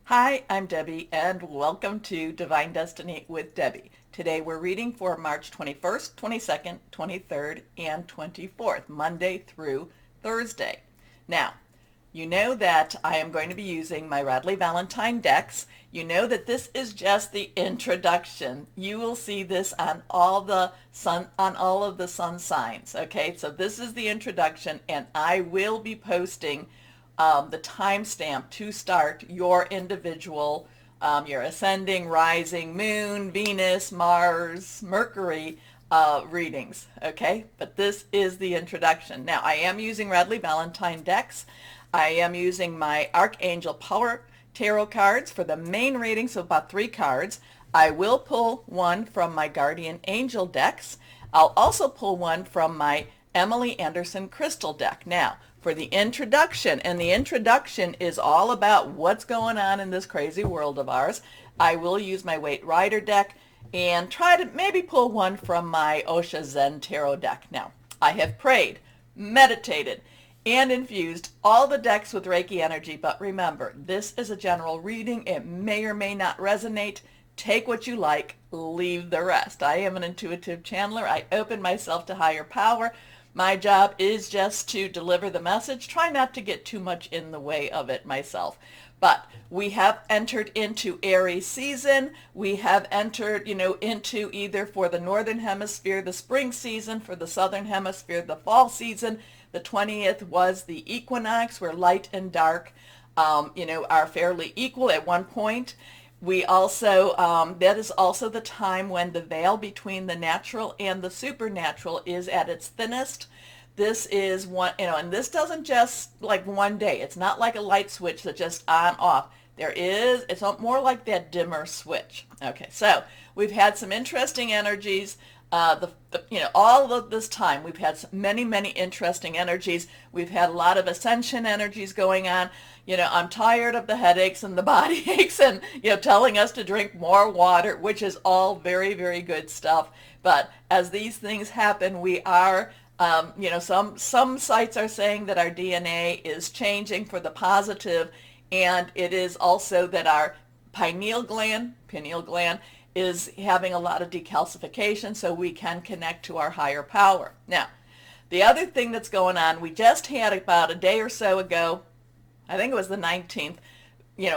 Hi, I'm Debbie, and welcome to Divine Destiny with Debbie. Today we're reading for March 21st, 22nd, 23rd, and 24th, Monday through Thursday. Now, you know that I am going to be using my Radley Valentine decks. You know that this is just the introduction. You will see this on all of the sun signs. Okay, so this is the introduction, and I will be posting the timestamp to start your individual, your ascending, rising, moon, Venus, Mars, Mercury readings. Okay, but this is the introduction. Now, I am using Radley Valentine decks. I am using my Archangel Power Tarot cards for the main reading, so about 3 cards. I will pull one from my Guardian Angel decks. I'll also pull one from my Emily Anderson Crystal deck. Now, for the introduction, and the introduction is all about what's going on in this crazy world of ours, I will use my Waite Rider deck and try to maybe pull one from my Osha Zen Tarot deck. Now, I have prayed, meditated, and infused all the decks with Reiki energy, but remember, this is a general reading. It may or may not resonate. Take what you like, leave the rest. I am an intuitive channeler. I open myself to higher power. My job is just to deliver the message. Try not to get too much in the way of it myself. But we have entered into Aries season. We have entered, into either for the Northern Hemisphere, the spring season, for the Southern Hemisphere, the fall season. The 20th was the equinox, where light and dark, are fairly equal at one point. We also, that is also the time when the veil between the natural and the supernatural is at its thinnest. This is one, and this doesn't just like one day. It's not like a light switch that just on off. It's more like that dimmer switch. Okay, so we've had some interesting energies. All of this time we've had many, many interesting energies. We've had a lot of ascension energies going on. I'm tired of the headaches and the body aches and, telling us to drink more water, which is all very, very good stuff. But as these things happen, we are, some sites are saying that our DNA is changing for the positive, and it is also that our pineal gland, is having a lot of decalcification, so we can connect to our higher power. Now, the other thing that's going on, we just had about a day or so ago, I think it was the 19th,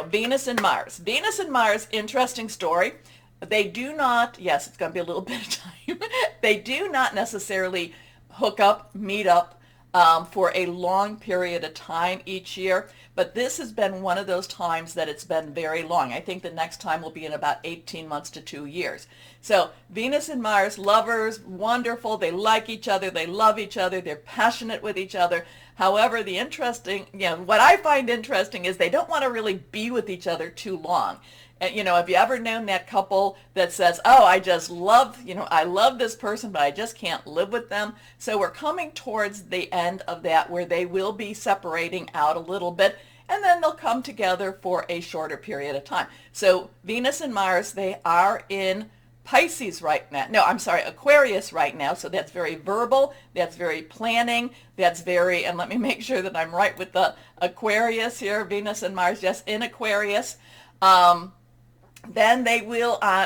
Venus and Mars. Venus and Mars, interesting story. They do not, yes, it's going to be a little bit of time. They do not necessarily hook up, meet up for a long period of time each year. But this has been one of those times that it's been very long. I think the next time will be in about 18 months to 2 years. So Venus and Mars, lovers, wonderful. They like each other. They love each other. They're passionate with each other. However, what I find interesting is they don't want to really be with each other too long. And, have you ever known that couple that says, oh, I just love, I love this person, but I just can't live with them? So we're coming towards the end of that, where they will be separating out a little bit, and then they'll come together for a shorter period of time. So Venus and Mars, they are in Pisces right now. No, I'm sorry, Aquarius right now. So that's very verbal. That's very planning. That's very, and let me make sure that I'm right with the Aquarius here. Venus and Mars, yes, in Aquarius. Then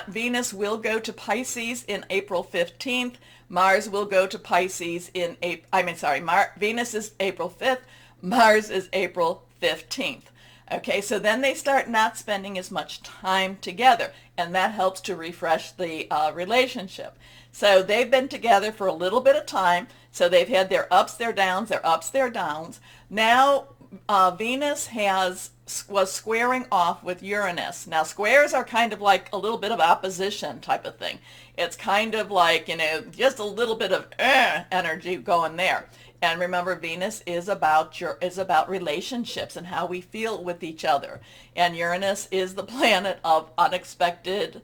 Venus will go to Pisces in April 15th. Mars will go to Pisces in Venus is April 5th. Mars is April 15th. Okay, so then they start not spending as much time together, and that helps to refresh the relationship. So they've been together for a little bit of time, so they've had their ups, their downs, their ups, their downs. Now Venus was squaring off with Uranus. Now squares are kind of like a little bit of opposition type of thing. It's kind of like, just a little bit of energy going there. And remember, Venus is about relationships and how we feel with each other. And Uranus is the planet of unexpected,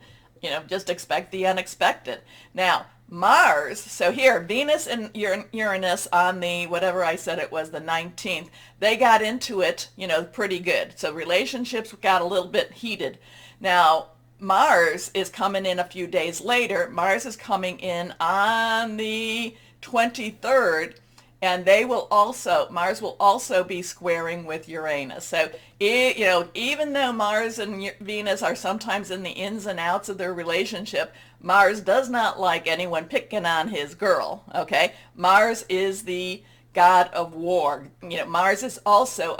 just expect the unexpected. Now, Mars, so here, Venus and Uranus on the, whatever I said it was, the 19th, they got into it, pretty good. So relationships got a little bit heated. Now, Mars is coming in a few days later. Mars is coming in on the 23rd, and Mars will also be squaring with Uranus. So, even though Mars and Venus are sometimes in the ins and outs of their relationship, Mars does not like anyone picking on his girl, okay? Mars is the god of war. Mars is also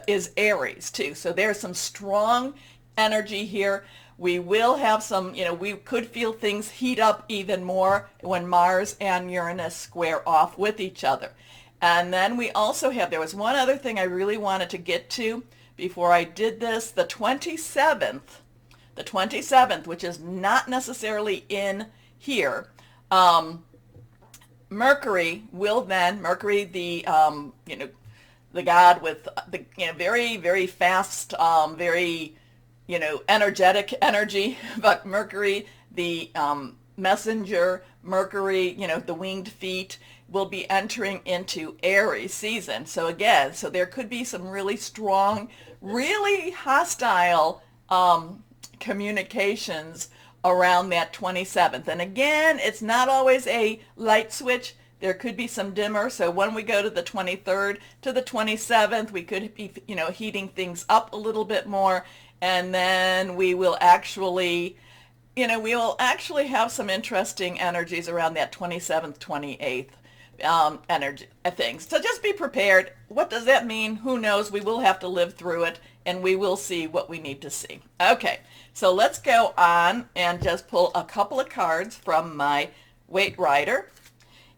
is Aries too. So there's some strong energy here. We will have some, we could feel things heat up even more when Mars and Uranus square off with each other. And then we also there was one other thing I really wanted to get to before I did this, the 27th, which is not necessarily in here. Mercury, the god with the very, very fast, very energetic energy, but Mercury, the messenger, Mercury, the winged feet, will be entering into Aries season. So there could be some really strong, really hostile communications around that 27th. And again, it's not always a light switch. There could be some dimmer. So when we go to the 23rd to the 27th, we could be, heating things up a little bit more. And then we will actually have some interesting energies around that 27th, 28th energy things. So just be prepared. What does that mean? Who knows? We will have to live through it, and we will see what we need to see. Okay, so let's go on and just pull a couple of cards from my Weight Rider.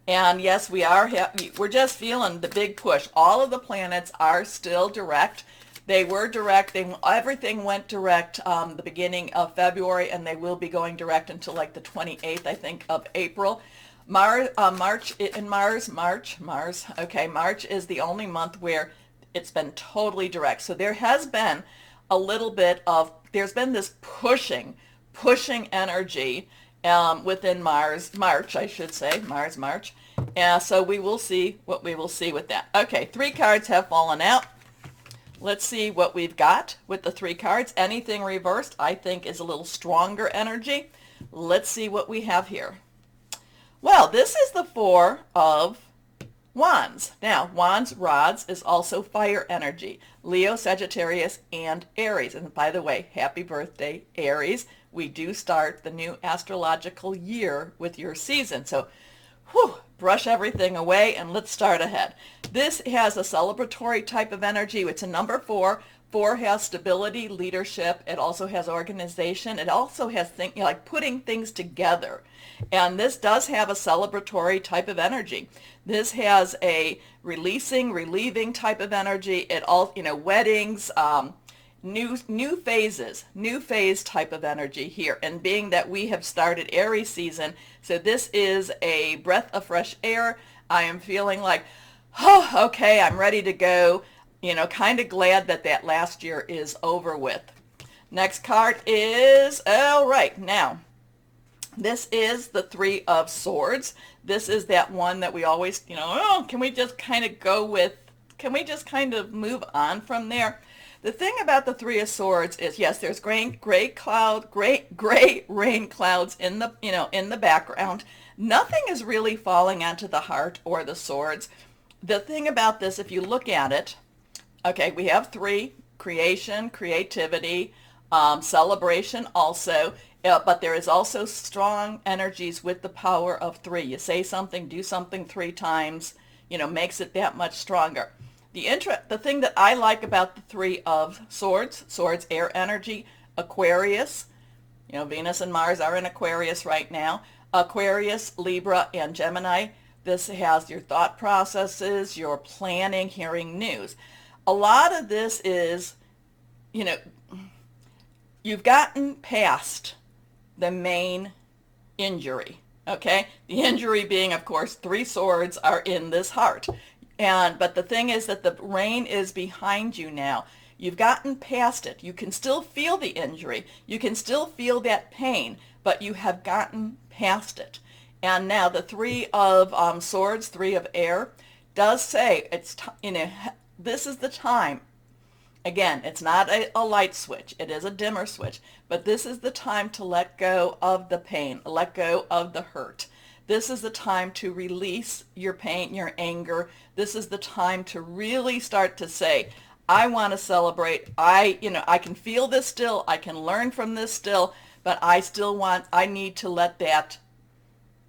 And yes, we're just feeling the big push. All of the planets are still direct. They were direct. Everything went direct the beginning of February, and they will be going direct until like the 28th, I think, of April. March is the only month where it's been totally direct. So there has been a little bit there's been this pushing energy within March, I should say, March. So we will see what we will see with that. Okay, 3 cards have fallen out. Let's see what we've got with the 3 cards. Anything reversed, I think, is a little stronger energy. Let's see what we have here. Well, this is the 4 of Wands. Now, Wands, rods, is also fire energy. Leo, Sagittarius, and Aries. And by the way, happy birthday, Aries. We do start the new astrological year with your season. So, brush everything away and let's start ahead. This has a celebratory type of energy. It's a number 4. 4 has stability, leadership. It also has organization. It also has like putting things together. And this does have a celebratory type of energy. This has a relieving type of energy. It all, weddings, new phase type of energy here. And being that we have started Aries season, so this is a breath of fresh air. I am feeling like, okay, I'm ready to go. Kind of glad that last year is over with. Next card is, all right, now, this is the 3 of Swords. This is that one that we always, can we just kind of move on from there? The thing about the 3 of Swords is, yes, there's gray rain clouds in the background. Nothing is really falling onto the heart or the swords. The thing about this, if you look at it, okay, we have 3, creation, creativity, celebration also, but there is also strong energies with the power of 3. You say something, do something 3 times, makes it that much stronger. The thing that I like about the 3 of Swords, air energy, Aquarius, Venus and Mars are in Aquarius right now, Aquarius, Libra, and Gemini. This has your thought processes, your planning, hearing news. A lot of this is, you've gotten past the main injury, okay? The injury being, of course, 3 swords are in this heart. But the thing is that the rain is behind you now. You've gotten past it. You can still feel the injury. You can still feel that pain, but you have gotten past it. And now the 3 of Swords, 3 of air, does say this is the time. Again, it's not a light switch. It is a dimmer switch. But this is the time to let go of the pain, let go of the hurt. This is the time to release your pain, your anger. This is the time to really start to say, I want to celebrate. I can feel this still. I can learn from this still, but I need to let that,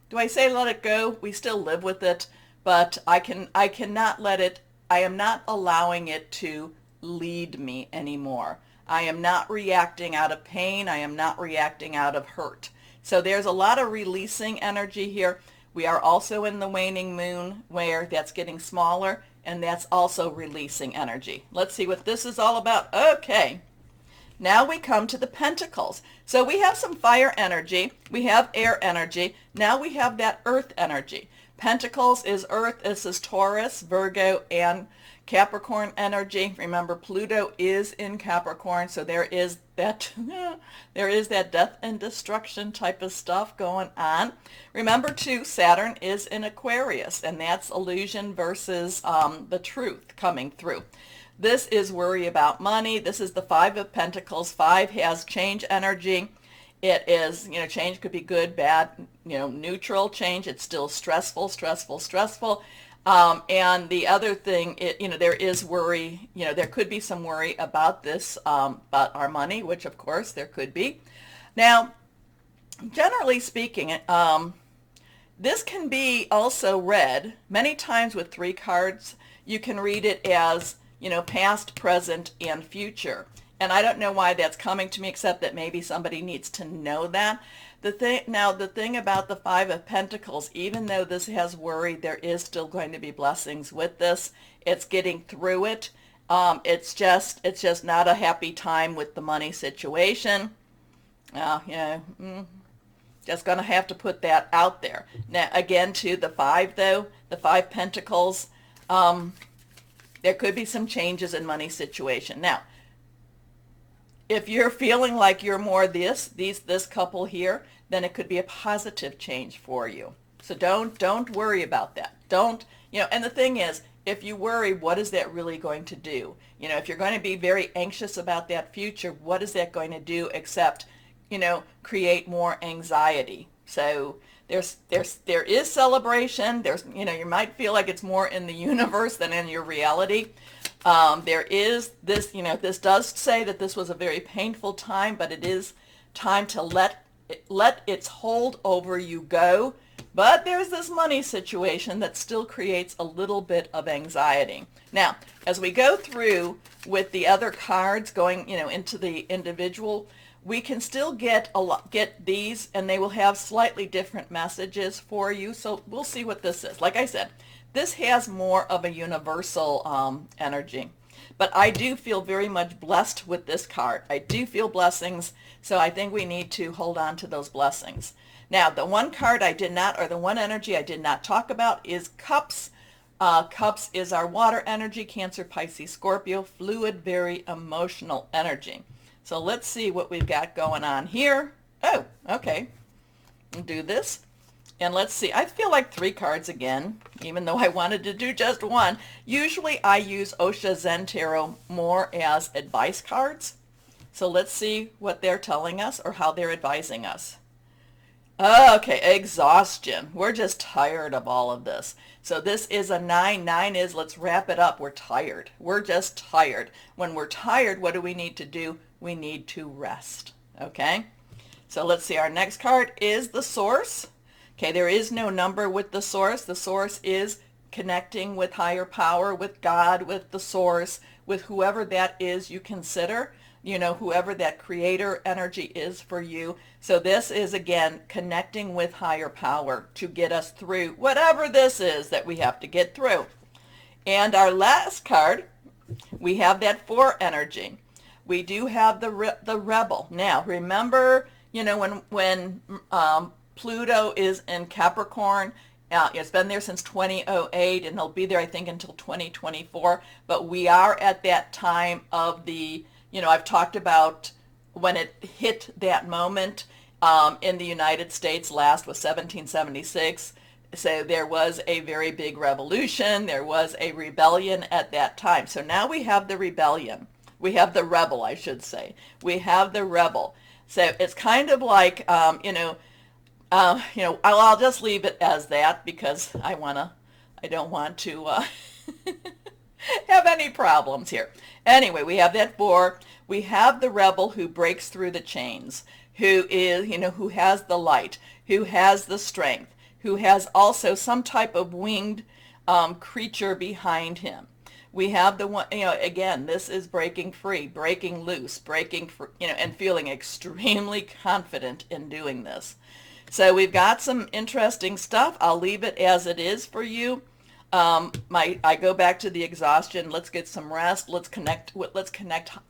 do I say let it go? We still live with it, but I cannot let it, I am not allowing it to lead me anymore. I am not reacting out of pain. I am not reacting out of hurt. So there's a lot of releasing energy here. We are also in the waning moon where that's getting smaller, and that's also releasing energy. Let's see what this is all about. Okay. Now we come to the pentacles. So we have some fire energy. We have air energy. Now we have that earth energy. Pentacles is earth. This is Taurus, Virgo, and Capricorn energy. Remember, Pluto is in Capricorn, so there is that death and destruction type of stuff going on. Remember too, Saturn is in Aquarius, and that's illusion versus the truth coming through. This is worry about money. This is the Five of Pentacles. Five has change energy. It is, change could be good, bad, neutral change. It's still stressful. And the other thing, there is worry, there could be some worry about this, about our money, which of course there could be. Now, generally speaking, this can be also read many times with three cards. You can read it as, past, present, and future. And I don't know why that's coming to me, except that maybe somebody needs to know that. The thing about the Five of Pentacles, even though this has worry, there is still going to be blessings with this. It's getting through it. It's just not a happy time with the money situation. Just going to have to put that out there. Now, again, to the five, though, the Five Pentacles, there could be some changes in money situation. Now, if you're feeling like you're more this couple here, then it could be a positive change for you. So don't worry about that. And the thing is, if you worry, what is that really going to do? If you're going to be very anxious about that future, what is that going to do except, create more anxiety? So there is celebration. You might feel like it's more in the universe than in your reality. There is this, this does say that this was a very painful time, but it is time to let its hold over you go. But there's this money situation that still creates a little bit of anxiety. Now, as we go through with the other cards going, into the individual, we can still get these, and they will have slightly different messages for you. So we'll see what this is. Like I said, this has more of a universal energy. But I do feel very much blessed with this card. I do feel blessings, so I think we need to hold on to those blessings. Now, the one card the one energy I did not talk about is Cups. Cups is our water energy, Cancer, Pisces, Scorpio, fluid, very emotional energy. So let's see what we've got going on here. Oh, okay. We'll do this. And let's see, I feel like three cards again, even though I wanted to do just one. Usually I use Osho Zen Tarot more as advice cards. So let's see what they're telling us or how they're advising us. Okay, exhaustion. We're just tired of all of this. So this is a 9. 9 is let's wrap it up. We're tired. We're just tired. When we're tired, what do we need to do? We need to rest. Okay? So let's see. Our next card is the Source. Okay, there is no number with the Source. The Source is connecting with higher power, with God, with the Source, with whoever that is you consider, whoever that creator energy is for you. So this is, again, connecting with higher power to get us through whatever this is that we have to get through. And our last card, we have that 4 energy. We do have the Rebel. Now, remember, when Pluto is in Capricorn. It's been there since 2008, and it'll be there, I think, until 2024. But we are at that time of the, I've talked about when it hit that moment in the United States last was 1776. So there was a very big revolution. There was a rebellion at that time. So now we have the rebellion. We have the rebel, I should say. We have the rebel. So it's kind of like, I'll just leave it as that because I don't want to have any problems here. Anyway, we have that 4. We have the rebel who breaks through the chains, who is, who has the light, who has the strength, who has also some type of winged creature behind him. We have the one, again, this is breaking free, breaking loose, breaking, and feeling extremely confident in doing this. So we've got some interesting stuff. I'll leave it as it is for you. I go back to the exhaustion. Let's get some rest. Let's connect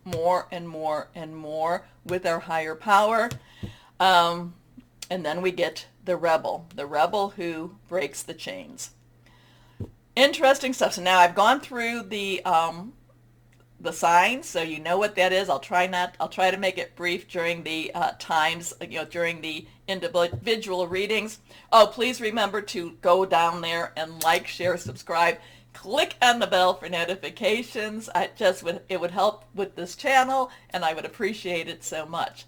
more and more and more with our higher power. And then we get the rebel who breaks the chains. Interesting stuff. So now I've gone through the signs, so you know what that is. I'll try to make it brief during the times, during the individual readings. Oh, please remember to go down there and like, share, subscribe. Click on the bell for notifications. It would help with this channel, and I would appreciate it so much.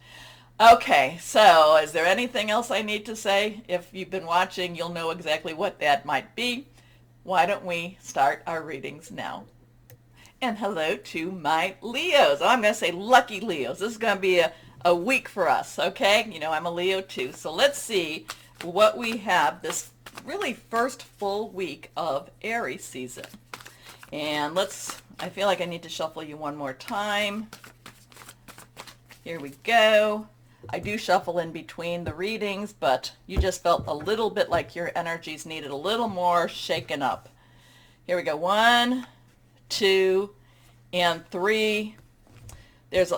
Okay, so is there anything else I need to say? If you've been watching, you'll know exactly what that might be. Why don't we start our readings now? And hello to my Leos. Oh, I'm going to say lucky Leos. This is going to be a week for us, okay? I'm a Leo too. So let's see what we have this really first full week of Aries season. And I feel like I need to shuffle you one more time. Here we go. I do shuffle in between the readings, but you just felt a little bit like your energies needed a little more shaken up. Here we go. 1, 2, and 3.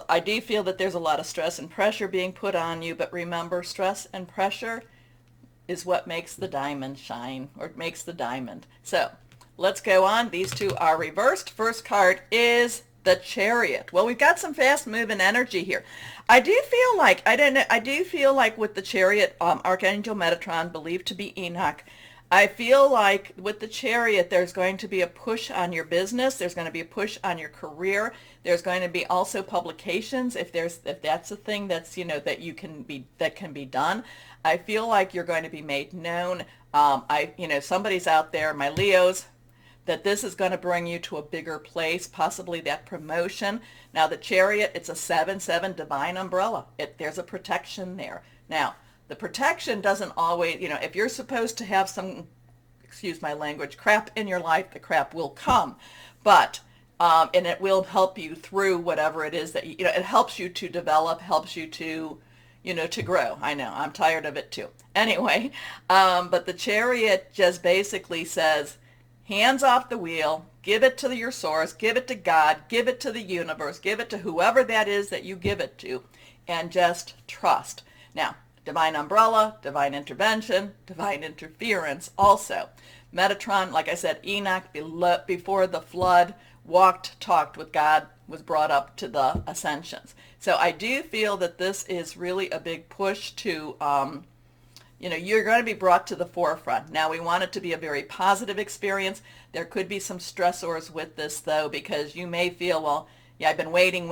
I do feel that there's a lot of stress and pressure being put on you, but remember, stress and pressure is what makes the diamond shine, or makes the diamond. So let's go on. These two are reversed. First card is the Chariot. Well, we've got some fast moving energy here. I do feel like with the Chariot, Archangel Metatron, believed to be Enoch, I feel like with the Chariot, there's going to be a push on your business. There's going to be a push on your career. There's going to be also publications if that's a thing that's, that can be done. I feel like you're going to be made known. Somebody's out there, my Leos, that this is going to bring you to a bigger place, possibly that promotion. Now the Chariot, it's a 7/7 divine umbrella. There's a protection there. Now, the protection doesn't always, if you're supposed to have some, excuse my language, crap in your life, the crap will come. But, and it will help you through whatever it is that, it helps you to develop, helps you to, to grow. I know, I'm tired of it too. Anyway, but the Chariot just basically says, hands off the wheel, give it to your source, give it to God, give it to the universe, give it to whoever that is that you give it to, and just trust. Now, divine umbrella, divine intervention, divine interference also. Metatron, like I said, Enoch, before the flood, talked with God, was brought up to the ascensions. So I do feel that this is really a big push to you're going to be brought to the forefront. Now, we want it to be a very positive experience. There could be some stressors with this, though, because you may feel, well, yeah, I've been waiting.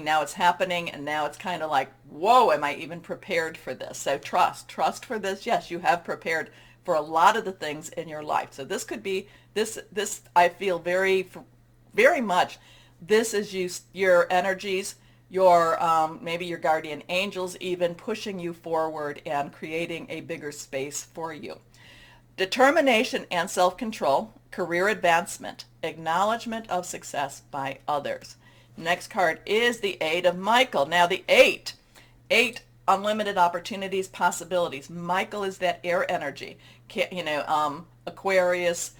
Now it's happening, and now it's kind of like, whoa, am I even prepared for this? So trust for this. Yes, you have prepared for a lot of the things in your life. So this could be, this I feel very, very much, this is your energies, your maybe your guardian angels even pushing you forward and creating a bigger space for you. Determination and self-control, career advancement, acknowledgement of success by others. Next card is the 8 of Michael. Now the 8, unlimited opportunities, possibilities. Michael is that air energy, Aquarius,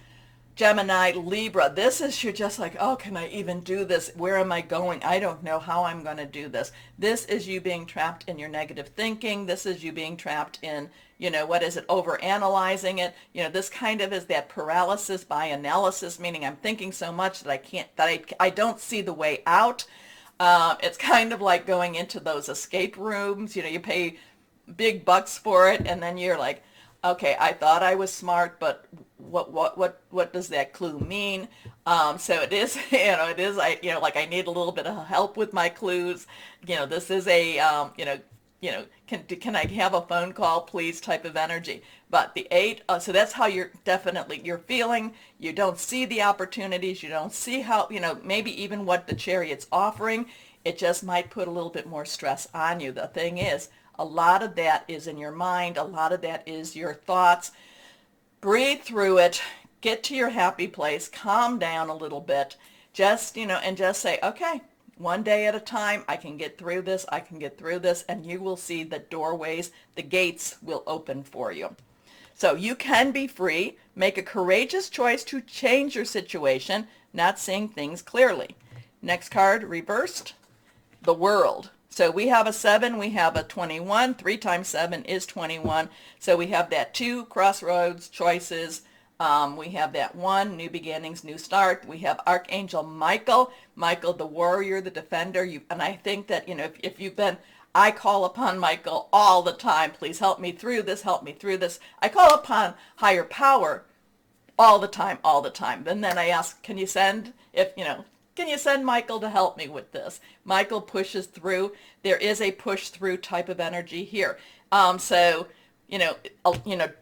Gemini, Libra. This is, you're just like, oh, can I even do this? Where am I going? I don't know how I'm going to do this. This is you being trapped in your negative thinking. This is you being trapped in, overanalyzing it. This kind of is that paralysis by analysis, meaning I'm thinking so much that I don't see the way out. It's kind of like going into those escape rooms. You pay big bucks for it, and then you're like, okay, I thought I was smart, but what does that clue mean? So it is, I need a little bit of help with my clues. This is a, can I have a phone call, please type of energy. But the 8, so that's how you're feeling. You don't see the opportunities. You don't see how, maybe even what the Chariot's offering. It just might put a little bit more stress on you. The thing is, a lot of that is in your mind. A lot of that is your thoughts. Breathe through it. Get to your happy place. Calm down a little bit. Just, and just say, okay, one day at a time, I can get through this, I can get through this, and you will see the doorways, the gates will open for you. So you can be free. Make a courageous choice to change your situation, not seeing things clearly. Next card, reversed, the World. So we have a 7, we have a 21. 3 times 7 is 21. So we have that 2, crossroads, choices. We have that 1, new beginnings, new start. We have Archangel Michael, Michael the warrior, the defender. And I think that, if you've been, I call upon Michael all the time. Please help me through this, help me through this. I call upon higher power all the time, all the time. And then I ask, can you send Michael to help me with this? Michael pushes through. There is a push through type of energy here.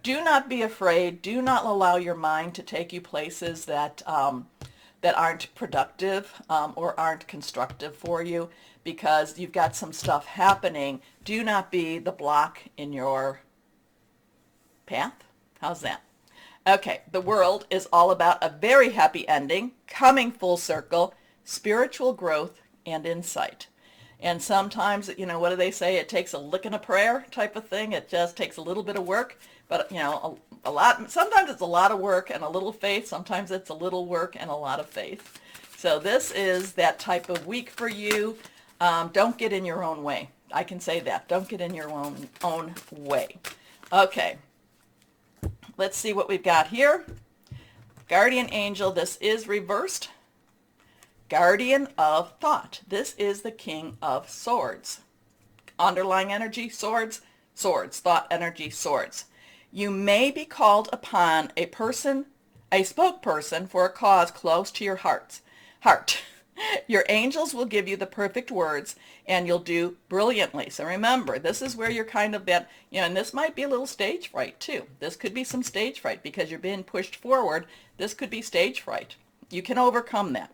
Do not be afraid. Do not allow your mind to take you places that aren't productive or aren't constructive for you, because you've got some stuff happening. Do not be the block in your path. How's that? Okay, the World is all about a very happy ending, coming full circle, spiritual growth, and insight. And sometimes, what do they say? It takes a lick and a prayer type of thing. It just takes a little bit of work. But, a lot, sometimes it's a lot of work and a little faith. Sometimes it's a little work and a lot of faith. So this is that type of week for you. Don't get in your own way. I can say that. Don't get in your own way. Okay. Let's see what we've got here. Guardian Angel. This is reversed. Guardian of Thought. This is the King of Swords. Underlying energy, swords, swords, thought energy, swords. You may be called upon a spokesperson for a cause close to your heart. Your angels will give you the perfect words, and you'll do brilliantly. So remember, this is where you're kind of that, and this might be a little stage fright too. This could be some stage fright because you're being pushed forward. This could be stage fright. You can overcome that.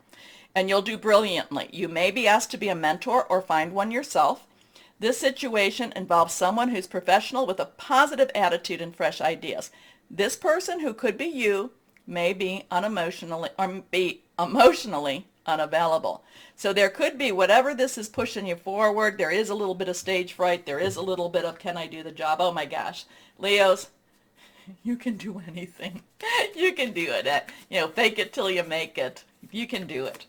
And you'll do brilliantly. You may be asked to be a mentor or find one yourself. This situation involves someone who's professional with a positive attitude and fresh ideas. This person, who could be you, may be emotionally unavailable. So there could be, whatever this is pushing you forward, there is a little bit of stage fright. There is a little bit of, can I do the job? Oh my gosh. Leos, you can do anything. You can do it. Fake it till you make it. You can do it.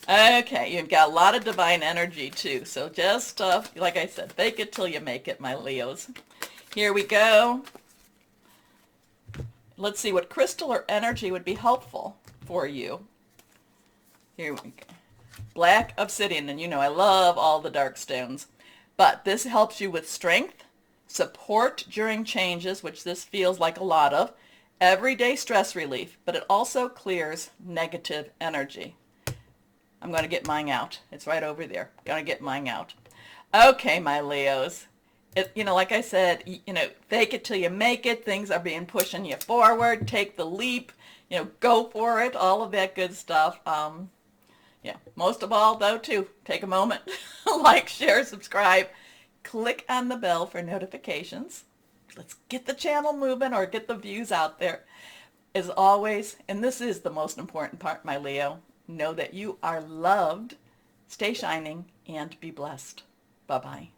Okay, you've got a lot of divine energy too. So just, like I said, fake it till you make it, my Leos. Here we go. Let's see what crystal or energy would be helpful for you. Here we go. Black Obsidian, and I love all the dark stones. But this helps you with strength, support during changes, which this feels like a lot of, everyday stress relief, but it also clears negative energy. I'm going to get mine out. It's right over there. Going to get mine out. Okay, my Leos. Like I said, fake it till you make it. Things are being pushing you forward. Take the leap. Go for it. All of that good stuff. Most of all, though, too, take a moment. Like, share, subscribe. Click on the bell for notifications. Let's get the channel moving or get the views out there. As always, and this is the most important part, my Leo, know that you are loved. Stay shining and be blessed. Bye-bye.